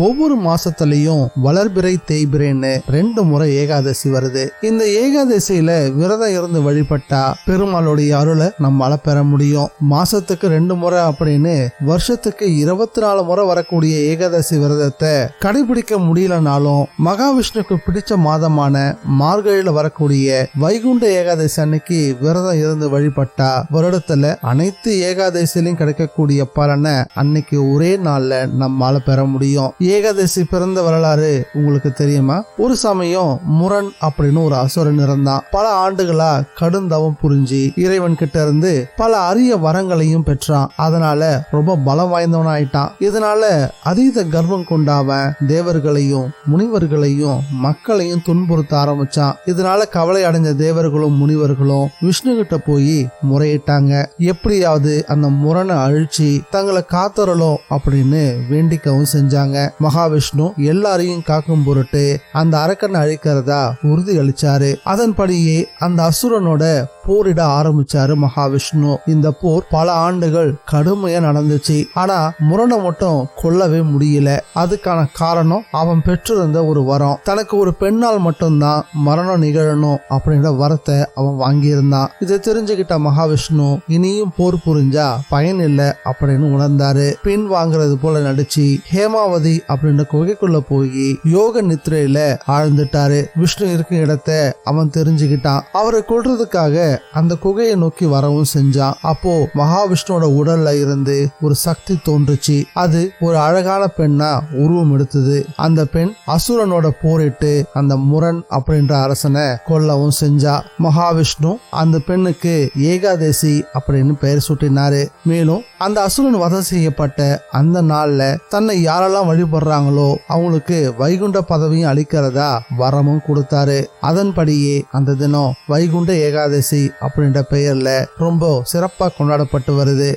ஒவ்வொரு மாசத்துலயும் வளர்பிறை தேய்பிரைன்னு 2 முறை ஏகாதசி வருது. இந்த ஏகாதசியில விரதம் இருந்து வழிபட்டா பெருமாளுடைய அருளை நம்மால பெற முடியும். மாசத்துக்கு 2 முறை அப்படின்னு வருஷத்துக்கு 24 முறை வரக்கூடிய ஏகாதசி விரதத்தை கடைபிடிக்க முடியலனாலும் மகாவிஷ்ணுக்கு பிடிச்ச மாதமான மார்கழியில வரக்கூடிய வைகுண்ட ஏகாதசி அன்னைக்கு விரதம் இருந்து வழிபட்டா வருடத்துல அனைத்து ஏகாதசியிலும் கிடைக்கக்கூடிய பலனை அன்னைக்கு ஒரே நாள்ல நம்மால பெற முடியும். ஏகாதசி பிறந்த வரலாறு உங்களுக்கு தெரியுமா? ஒரு சமயம் முரண் அப்படின்னு ஒரு அசுரன் இருந்தான். பல ஆண்டுகளா கடுந்தவம் புரிஞ்சு இறைவன் கிட்ட இருந்து பல அரிய வரங்களையும் பெற்றான். அதனால ரொம்ப பலம் வாய்ந்தவன் ஆயிட்டான். இதனால அதீத கர்வம் கொண்டாவன் தேவர்களையும் முனிவர்களையும் மக்களையும் துன்புறுத்த ஆரம்பிச்சான். இதனால கவலை அடைஞ்ச தேவர்களும் முனிவர்களும் விஷ்ணு கிட்ட போய் முறையிட்டாங்க. எப்படியாவது அந்த முரணை அழிச்சு தங்களை காத்தரலும் அப்படின்னு வேண்டிக்கவும் செஞ்சாங்க. மகாவிஷ்ணு எல்லாரையும் காக்கும் பொருட்டு அந்த அரக்கனை அழிக்கிறதா உறுதி அளிச்சாரு. அதன்படியே அந்த அசுரனோட போரிட ஆரம்பிச்சாரு மகாவிஷ்ணு. இந்த போர் பல ஆண்டுகள் கடுமையா நடந்துச்சு. ஆனா முரணை மட்டும் கொல்லவே முடியல. அதுக்கான காரணம் அவன் பெற்றிருந்த ஒரு வரம். தனக்கு ஒரு பெண்ணால் மட்டும்தான் மரணம் நிகழணும் அப்படின்ற வரத்தை அவன் வாங்கியிருந்தான். இதை தெரிஞ்சுக்கிட்ட மகாவிஷ்ணு இனியும் போர் புரிஞ்சா பயன் இல்லை அப்படின்னு உணர்ந்தாரு. பின் வாங்குறது போல நடிச்சு ஹேமாவதி அப்படின்ற குகைக்குள்ள போய் யோக நித்ரையில ஆழ்ந்துட்டாரு. விஷ்ணு இருக்கும் இடத்தை அவன் தெரிஞ்சுக்கிட்டான். அவரை கொல்றதுக்காக அந்த குகையை நோக்கி வரவும் செஞ்சான். அப்போ மகாவிஷ்ணுவோட உடல்ல இருந்து ஒரு சக்தி தோன்றுச்சு. அது ஒரு அழகான பெண்ணா உருவம் எடுத்தது. அந்த பெண் அசுரனோட போரிட்டு அந்த முரண் அப்படின்ற அரசனை கொல்லவும் செஞ்சா. மகாவிஷ்ணு அந்த பெண்ணுக்கு ஏகாதசி அப்படின்னு பெயர் சூட்டினாரு. மேலும் அந்த அசுரன் வதம் செய்யப்பட்ட அந்த நாள்ல தன்னை யாரெல்லாம் வழிபடுறாங்களோ அவங்களுக்கு வைகுண்ட பதவியும் அளிக்கிறதா வரமும் கொடுத்தாரு. அதன்படியே அந்த தினம் வைகுண்ட ஏகாதசி அப்படின்ற பெயர்ல ரொம்ப சிறப்பா கொண்டாடப்பட்டு வருது.